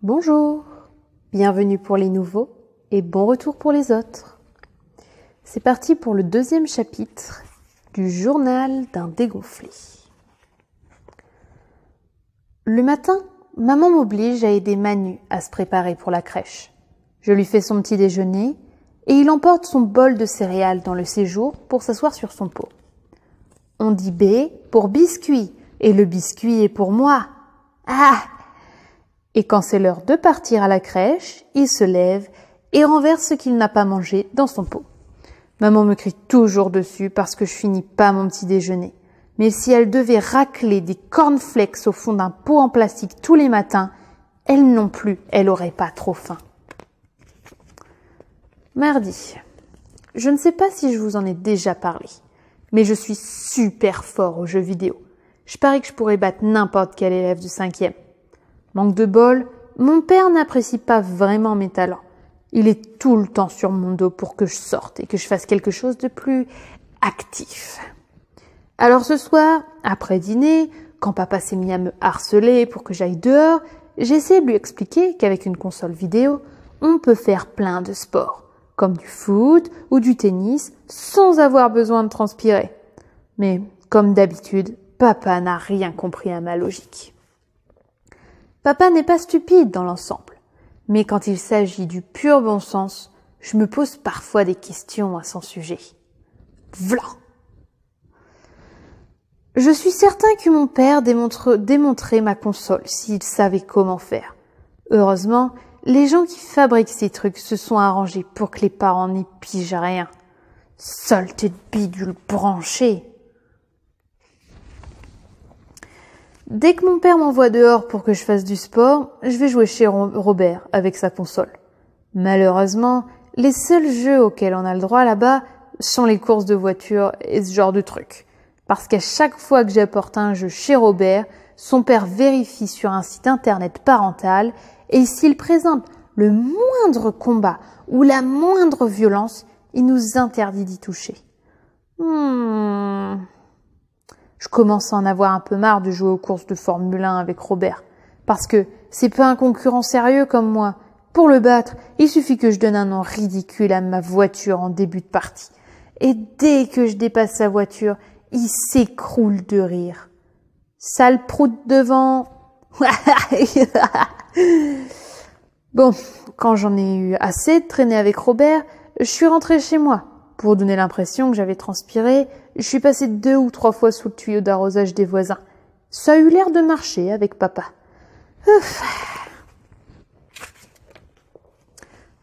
Bonjour, bienvenue pour les nouveaux et bon retour pour les autres. C'est parti pour le 2e chapitre du journal d'un dégonflé. Le matin, maman m'oblige à aider Manu à se préparer pour la crèche. Je lui fais son petit déjeuner et il emporte son bol de céréales dans le séjour pour s'asseoir sur son pot. On dit B pour biscuit et le biscuit est pour moi. Ah! Et quand c'est l'heure de partir à la crèche, il se lève et renverse ce qu'il n'a pas mangé dans son pot. Maman me crie toujours dessus parce que je finis pas mon petit déjeuner. Mais si elle devait racler des cornflakes au fond d'un pot en plastique tous les matins, elle non plus, elle aurait pas trop faim. Mardi. Je ne sais pas si je vous en ai déjà parlé, mais je suis super fort aux jeux vidéo. Je parie que je pourrais battre n'importe quel élève de 5e. Manque de bol, mon père n'apprécie pas vraiment mes talents. Il est tout le temps sur mon dos pour que je sorte et que je fasse quelque chose de plus actif. Alors ce soir, après dîner, quand papa s'est mis à me harceler pour que j'aille dehors, j'ai essayé de lui expliquer qu'avec une console vidéo, on peut faire plein de sports, comme du foot ou du tennis, sans avoir besoin de transpirer. Mais comme d'habitude, papa n'a rien compris à ma logique. Papa n'est pas stupide dans l'ensemble, mais quand il s'agit du pur bon sens, je me pose parfois des questions à son sujet. V'là! Je suis certain que mon père démontrait ma console s'il savait comment faire. Heureusement, les gens qui fabriquent ces trucs se sont arrangés pour que les parents n'y pigent rien. Saleté de bidule branchée! Dès que mon père m'envoie dehors pour que je fasse du sport, je vais jouer chez Robert avec sa console. Malheureusement, les seuls jeux auxquels on a le droit là-bas sont les courses de voiture et ce genre de trucs. Parce qu'à chaque fois que j'apporte un jeu chez Robert, son père vérifie sur un site internet parental et s'il présente le moindre combat ou la moindre violence, il nous interdit d'y toucher. Je commence à en avoir un peu marre de jouer aux courses de Formule 1 avec Robert. Parce que c'est pas un concurrent sérieux comme moi. Pour le battre, il suffit que je donne un nom ridicule à ma voiture en début de partie. Et dès que je dépasse sa voiture, il s'écroule de rire. Sale prout devant. Bon, quand j'en ai eu assez de traîner avec Robert, je suis rentrée chez moi. Pour donner l'impression que j'avais transpiré, je suis passée 2 ou 3 fois sous le tuyau d'arrosage des voisins. Ça a eu l'air de marcher avec papa.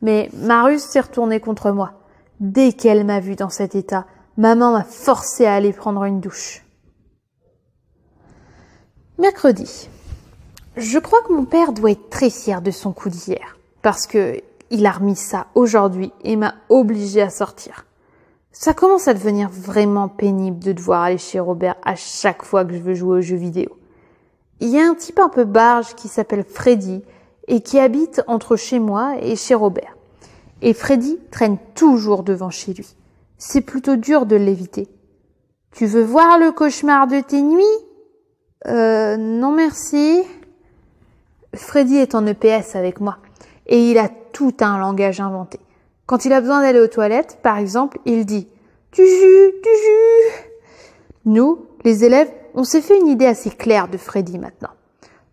Mais Marius s'est retournée contre moi. Dès qu'elle m'a vue dans cet état, maman m'a forcée à aller prendre une douche. Mercredi. Je crois que mon père doit être très fier de son coup d'hier, parce que il a remis ça aujourd'hui et m'a obligée à sortir. Ça commence à devenir vraiment pénible de devoir aller chez Robert à chaque fois que je veux jouer aux jeux vidéo. Il y a un type un peu barge qui s'appelle Freddy et qui habite entre chez moi et chez Robert. Et Freddy traîne toujours devant chez lui. C'est plutôt dur de l'éviter. « Tu veux voir le cauchemar de tes nuits ?»« Non merci. » Freddy est en EPS avec moi et il a tout un langage inventé. Quand il a besoin d'aller aux toilettes, par exemple, il dit « Du jus, du jus !» Nous, les élèves, on s'est fait une idée assez claire de Freddy maintenant.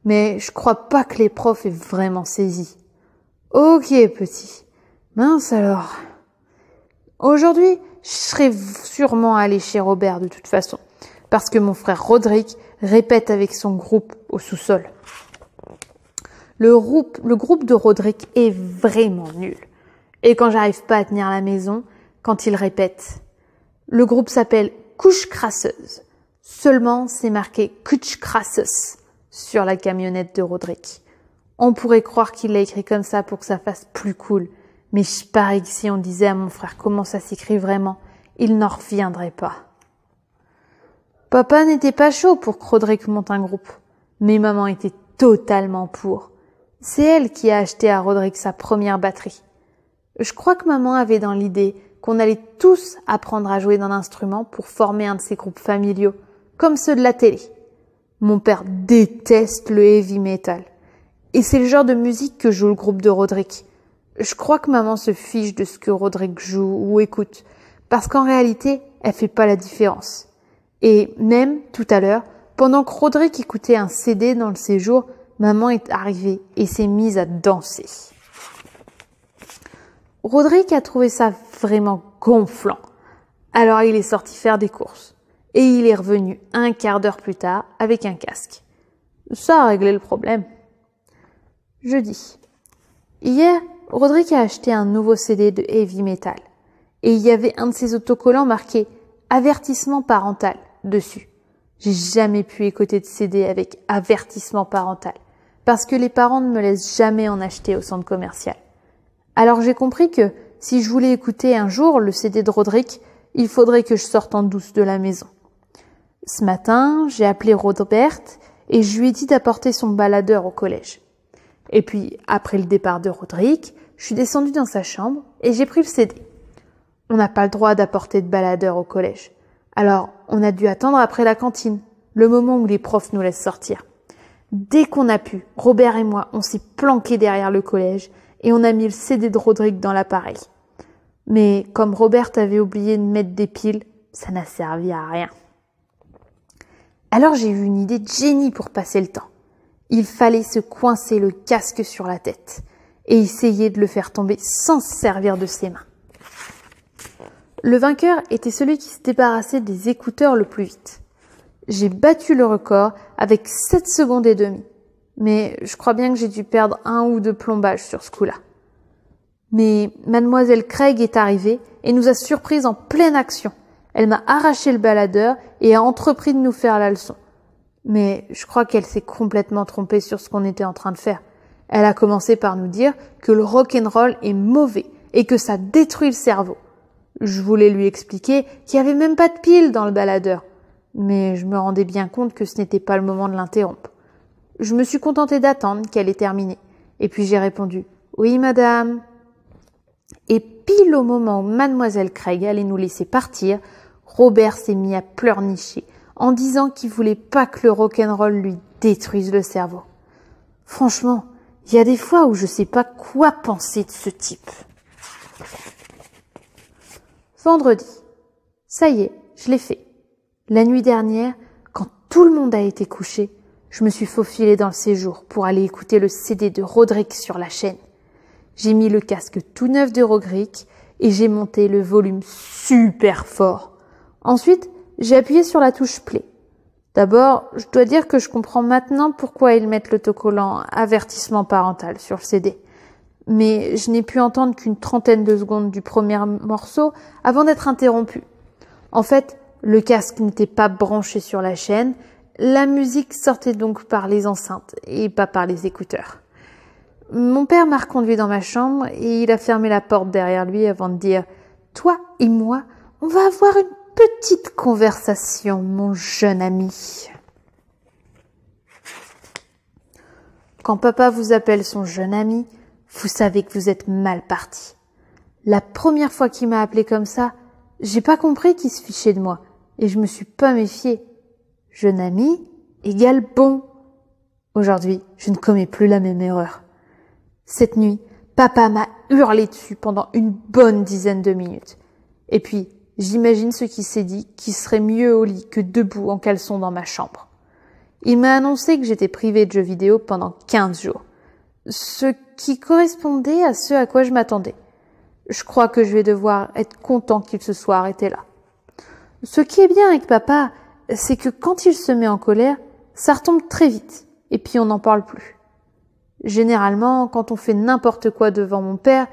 Mais je crois pas que les profs aient vraiment saisi. Ok, petit. Mince alors. Aujourd'hui, je serais sûrement allée chez Robert de toute façon, parce que mon frère Rodrigue répète avec son groupe au sous-sol. Le groupe de Rodrigue est vraiment nul. Et quand j'arrive pas à tenir la maison, quand il répète, le groupe s'appelle Couche crasseuse. Seulement, c'est marqué Couche crasseuse sur la camionnette de Rodrigue. On pourrait croire qu'il l'a écrit comme ça pour que ça fasse plus cool. Mais je parie que si on disait à mon frère comment ça s'écrit vraiment, il n'en reviendrait pas. Papa n'était pas chaud pour que Rodrigue monte un groupe. Mais maman était totalement pour. C'est elle qui a acheté à Rodrigue sa première batterie. Je crois que maman avait dans l'idée qu'on allait tous apprendre à jouer d'un instrument pour former un de ces groupes familiaux, comme ceux de la télé. Mon père déteste le heavy metal. Et c'est le genre de musique que joue le groupe de Rodrigue. Je crois que maman se fiche de ce que Rodrigue joue ou écoute, parce qu'en réalité, elle fait pas la différence. Et même, tout à l'heure, pendant que Rodrigue écoutait un CD dans le séjour, maman est arrivée et s'est mise à danser. Rodrigue a trouvé ça vraiment gonflant. Alors il est sorti faire des courses. Et il est revenu un quart d'heure plus tard avec un casque. Ça a réglé le problème. Jeudi. Hier, Rodrigue a acheté un nouveau CD de heavy metal. Et il y avait un de ses autocollants marqué « Avertissement parental » dessus. J'ai jamais pu écouter de CD avec « Avertissement parental » parce que les parents ne me laissent jamais en acheter au centre commercial. Alors j'ai compris que si je voulais écouter un jour le CD de Rodrigue, il faudrait que je sorte en douce de la maison. Ce matin, j'ai appelé Robert et je lui ai dit d'apporter son baladeur au collège. Et puis, après le départ de Rodrigue, je suis descendue dans sa chambre et j'ai pris le CD. On n'a pas le droit d'apporter de baladeur au collège. Alors, on a dû attendre après la cantine, le moment où les profs nous laissent sortir. Dès qu'on a pu, Robert et moi, on s'est planqués derrière le collège et on a mis le CD de Rodrigue dans l'appareil. Mais comme Robert avait oublié de mettre des piles, ça n'a servi à rien. Alors j'ai eu une idée de génie pour passer le temps. Il fallait se coincer le casque sur la tête et essayer de le faire tomber sans se servir de ses mains. Le vainqueur était celui qui se débarrassait des écouteurs le plus vite. J'ai battu le record avec 7 secondes et demie, mais je crois bien que j'ai dû perdre 1 ou 2 plombages sur ce coup-là. Mais mademoiselle Craig est arrivée et nous a surprises en pleine action. Elle m'a arraché le baladeur et a entrepris de nous faire la leçon. Mais je crois qu'elle s'est complètement trompée sur ce qu'on était en train de faire. Elle a commencé par nous dire que le rock'n'roll est mauvais et que ça détruit le cerveau. Je voulais lui expliquer qu'il n'y avait même pas de pile dans le baladeur. Mais je me rendais bien compte que ce n'était pas le moment de l'interrompre. Je me suis contentée d'attendre qu'elle ait terminé. Et puis j'ai répondu « Oui, madame ». Et pile au moment où mademoiselle Craig allait nous laisser partir, Robert s'est mis à pleurnicher en disant qu'il voulait pas que le rock'n'roll lui détruise le cerveau. Franchement, il y a des fois où je sais pas quoi penser de ce type. Vendredi. Ça y est, je l'ai fait. La nuit dernière, quand tout le monde a été couché, je me suis faufilée dans le séjour pour aller écouter le CD de Rodrigue sur la chaîne. J'ai mis le casque tout neuf de Rodrigue et j'ai monté le volume super fort. Ensuite, j'ai appuyé sur la touche play. D'abord, je dois dire que je comprends maintenant pourquoi ils mettent l'autocollant avertissement parental sur le CD. Mais je n'ai pu entendre qu'une trentaine de secondes du premier morceau avant d'être interrompu. En fait, le casque n'était pas branché sur la chaîne. La musique sortait donc par les enceintes et pas par les écouteurs. Mon père m'a reconduit dans ma chambre et il a fermé la porte derrière lui avant de dire « Toi et moi, on va avoir une petite conversation, mon jeune ami. » Quand papa vous appelle son jeune ami, vous savez que vous êtes mal parti. La première fois qu'il m'a appelé comme ça, j'ai pas compris qu'il se fichait de moi et je me suis pas méfiée. Jeune ami égale bon. Aujourd'hui, je ne commets plus la même erreur. Cette nuit, papa m'a hurlé dessus pendant une bonne dizaine de minutes. Et puis, j'imagine ce qu'il s'est dit, qu'il serait mieux au lit que debout en caleçon dans ma chambre. Il m'a annoncé que j'étais privée de jeux vidéo pendant 15 jours. Ce qui correspondait à ce à quoi je m'attendais. Je crois que je vais devoir être content qu'il se soit arrêté là. Ce qui est bien avec papa, c'est que quand il se met en colère, ça retombe très vite, et puis on n'en parle plus. Généralement, quand on fait n'importe quoi devant mon père,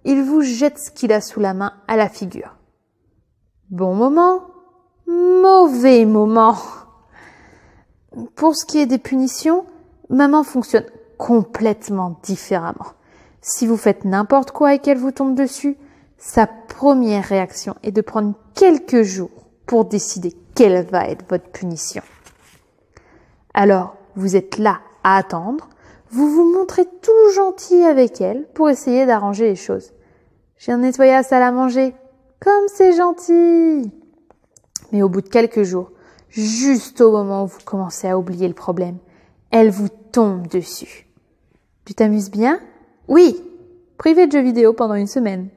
il vous jette ce qu'il a sous la main à la figure. Bon moment, mauvais moment. Pour ce qui est des punitions, maman fonctionne complètement différemment. Si vous faites n'importe quoi et qu'elle vous tombe dessus, sa première réaction est de prendre quelques jours pour décider quelle va être votre punition. Alors, vous êtes là à attendre, vous vous montrez tout gentil avec elle pour essayer d'arranger les choses. J'ai nettoyé la salle à manger. Comme c'est gentil! Mais au bout de quelques jours, juste au moment où vous commencez à oublier le problème, elle vous tombe dessus. Tu t'amuses bien? Oui. Privé de jeux vidéo pendant une semaine.